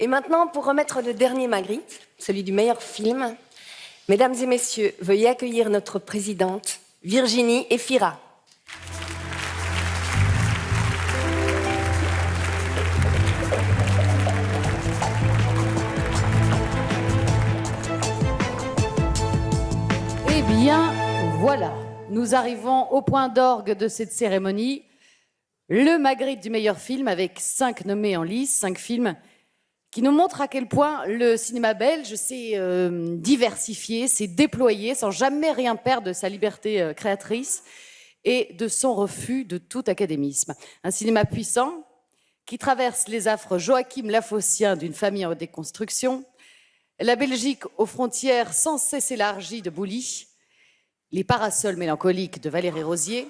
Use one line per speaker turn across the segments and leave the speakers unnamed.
Et maintenant, pour remettre le dernier Magritte, celui du meilleur film, mesdames et messieurs, veuillez accueillir notre présidente, Virginie Efira.
Eh bien, voilà, nous arrivons au point d'orgue de cette cérémonie. Le Magritte du meilleur film avec 5 nommés en lice, 5 films qui nous montrent à quel point le cinéma belge s'est diversifié, s'est déployé sans jamais rien perdre de sa liberté créatrice et de son refus de tout académisme. Un cinéma puissant qui traverse les affres Joachim Lafossien d'une famille en déconstruction, la Belgique aux frontières sans cesse élargies de Bouli, les parasols mélancoliques de Valérie Rosier,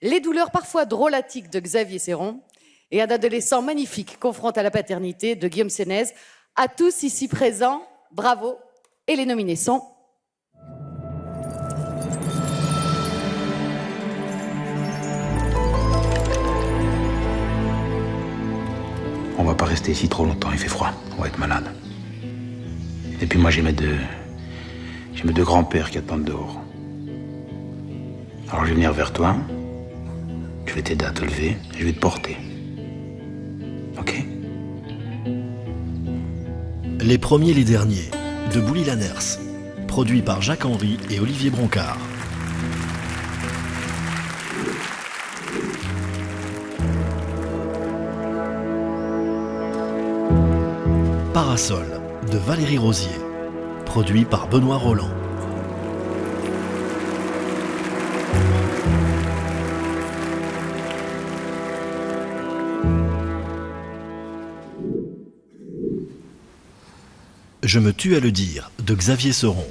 les douleurs parfois drôlatiques de Xavier Serron et un adolescent magnifique confronté à la paternité de Guillaume Sénez. À tous ici présents, bravo, et les nominés sont...
On va pas rester ici trop longtemps, il fait froid, on va être malade. Et puis moi j'ai mes deux grands-pères qui attendent dehors. Alors je vais venir vers toi, je vais t'aider à te lever et je vais te porter. Ok?
Les premiers, les derniers, de Bouli-Lanners, produit par Jacques Henry et Olivier Broncard. Parasol, de Valérie Rosier, produit par Benoît Roland. Je me tue à le dire, de Xavier Serron.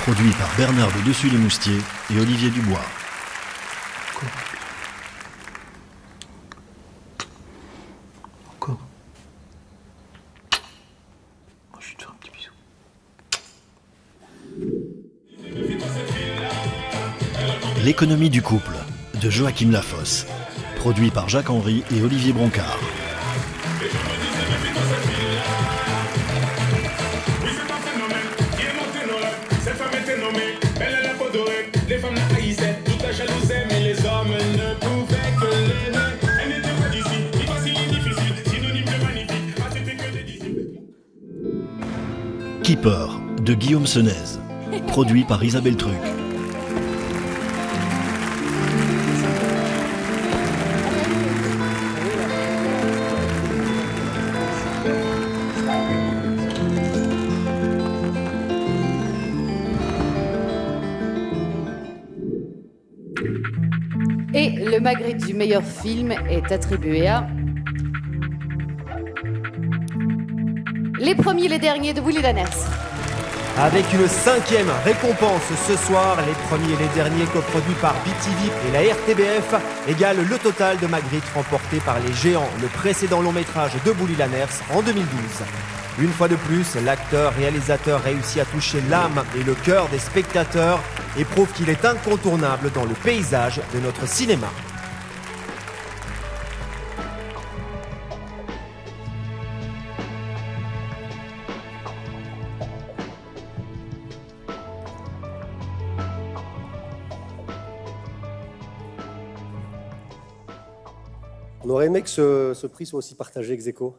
Produit par Bernard de Dessus-les-Moustiers et Olivier Dubois.
Encore. Je vais te faire un petit bisou.
L'économie du couple, de Joachim Lafosse. Produit par Jacques Henry et Olivier Broncard. Keeper, de Guillaume Sénez, produit par Isabelle Truc.
Et le Magritte du meilleur film est attribué à... Les premiers, les derniers de Bouli-Lanners.
Avec une 5e récompense ce soir, les premiers et les derniers coproduits par BTV et la RTBF égale le total de Magritte remporté par Les Géants, le précédent long métrage de Bouli-Lanners en 2012. Une fois de plus, l'acteur-réalisateur réussit à toucher l'âme et le cœur des spectateurs et prouve qu'il est incontournable dans le paysage de notre cinéma.
On aurait aimé que ce prix soit aussi partagé ex aequo.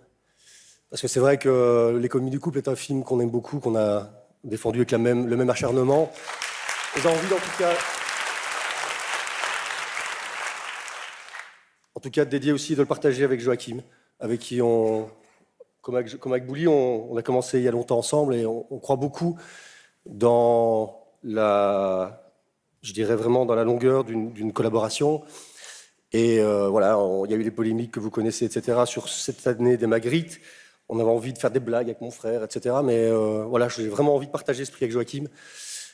Parce que c'est vrai que L'économie du couple est un film qu'on aime beaucoup, qu'on a défendu avec le même acharnement. Et j'ai envie en tout cas de dédier aussi, de le partager avec Joachim, avec qui comme avec Bouli, on a commencé il y a longtemps ensemble et on croit beaucoup dans je dirais vraiment dans la longueur d'une collaboration. Et voilà, il y a eu les polémiques que vous connaissez, etc., sur cette année des Magritte. On avait envie de faire des blagues avec mon frère, etc. Mais voilà, j'ai vraiment envie de partager ce prix avec Joachim.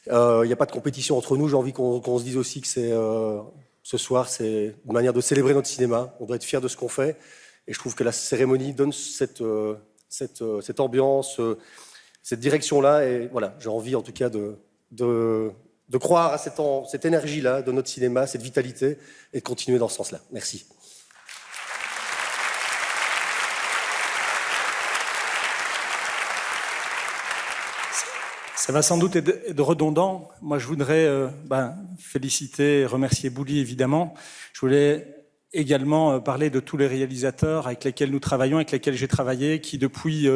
Il n'y a pas de compétition entre nous. J'ai envie qu'on se dise aussi que ce soir, c'est une manière de célébrer notre cinéma. On doit être fiers de ce qu'on fait. Et je trouve que la cérémonie donne cette ambiance, cette direction-là. Et voilà, j'ai envie en tout cas de croire à cette énergie-là de notre cinéma, cette vitalité, et de continuer dans ce sens-là. Merci.
Ça va sans doute être redondant. Moi, je voudrais féliciter et remercier Bouli, évidemment. Je voulais également parler de tous les réalisateurs avec lesquels nous travaillons, avec lesquels j'ai travaillé, qui depuis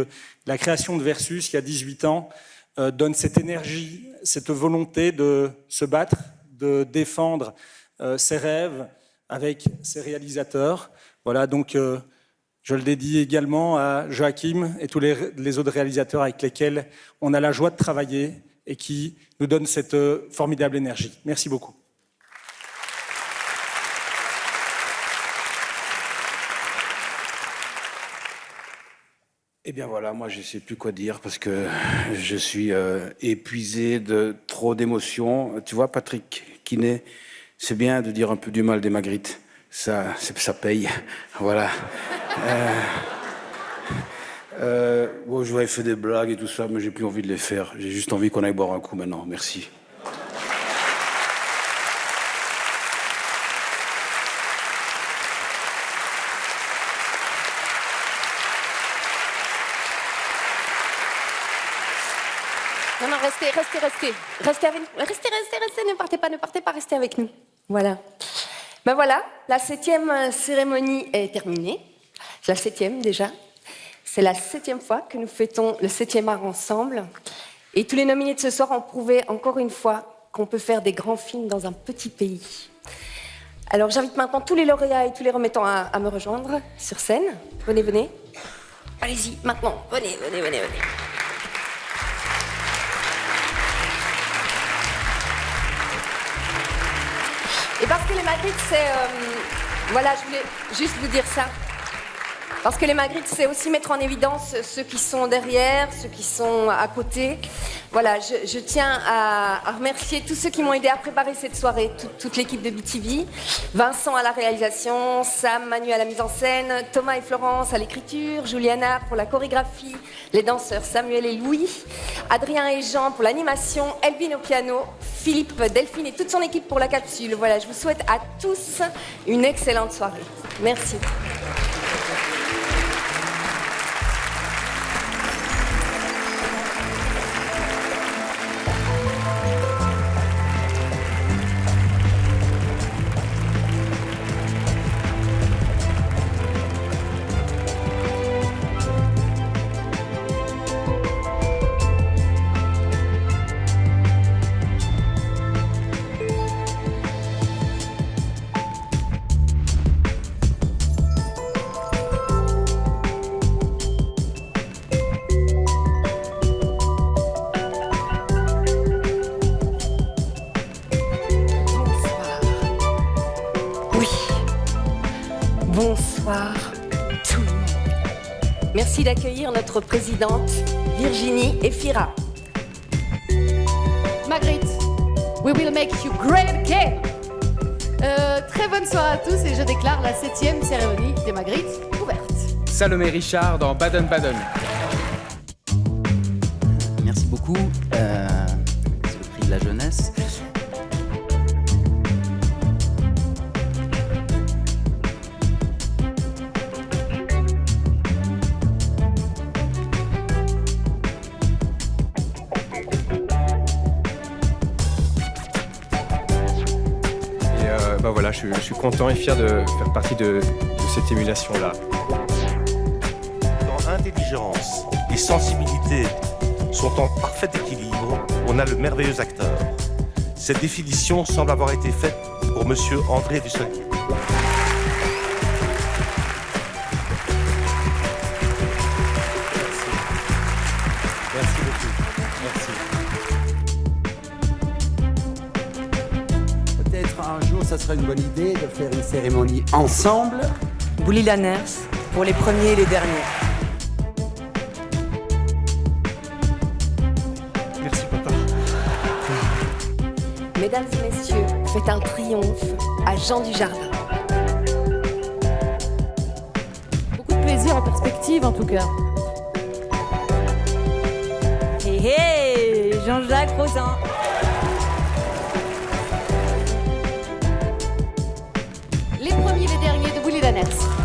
la création de Versus, il y a 18 ans, donnent cette énergie, cette volonté de se battre, de défendre ses rêves avec ses réalisateurs. Voilà, donc je le dédie également à Joachim et tous les autres réalisateurs avec lesquels on a la joie de travailler et qui nous donnent cette formidable énergie. Merci beaucoup.
Eh bien voilà, moi je ne sais plus quoi dire parce que je suis épuisé de trop d'émotions. Tu vois, Patrick Kiné, c'est bien de dire un peu du mal des Magritte. Ça paye. Voilà. Bon, j'aurais fait des blagues et tout ça, mais j'ai plus envie de les faire. J'ai juste envie qu'on aille boire un coup maintenant. Merci.
Non, restez avec nous. Restez, ne partez pas, restez avec nous. Voilà. Ben voilà, la 7e cérémonie est terminée. C'est la 7e déjà. C'est la 7e fois que nous fêtons le 7e art ensemble. Et tous les nominés de ce soir ont prouvé encore une fois qu'on peut faire des grands films dans un petit pays. Alors j'invite maintenant tous les lauréats et tous les remettants à me rejoindre sur scène. Venez. Allez-y, maintenant. Venez. Et parce que les Magritte, c'est... voilà, je voulais juste vous dire ça. Parce que les Magritte, c'est aussi mettre en évidence ceux qui sont derrière, ceux qui sont à côté. Voilà, je tiens à remercier tous ceux qui m'ont aidé à préparer cette soirée, toute l'équipe de BTV. Vincent à la réalisation, Sam, Manu à la mise en scène, Thomas et Florence à l'écriture, Juliana pour la chorégraphie, les danseurs Samuel et Louis, Adrien et Jean pour l'animation, Elvin au piano, Philippe, Delphine et toute son équipe pour la capsule. Voilà, je vous souhaite à tous une excellente soirée. Merci. Bonsoir tout le monde. Merci d'accueillir notre présidente Virginie Efira.
Magritte, we will make you great again. Très bonne soirée à tous et je déclare la 7e cérémonie des Magritte ouverte.
Salomé Richard dans Baden-Baden.
Merci beaucoup. C'est le prix de la jeunesse.
Voilà, je suis content et fier de faire partie de cette émulation-là.
Quand intelligence et sensibilité sont en parfait équilibre, on a le merveilleux acteur. Cette définition semble avoir été faite pour Monsieur André Dussolier.
Merci beaucoup. Merci.
Peut-être un jour, ça serait une bonne idée de faire une cérémonie ensemble.
Bouli-Lanners, pour les premiers et les derniers.
Merci, papa.
Mesdames et messieurs, faites un triomphe à Jean Dujardin.
Beaucoup de plaisir en perspective en tout cas.
Hé hé, Jean-Jacques Rosin.
Les premiers et les derniers de Bouli-Lanners.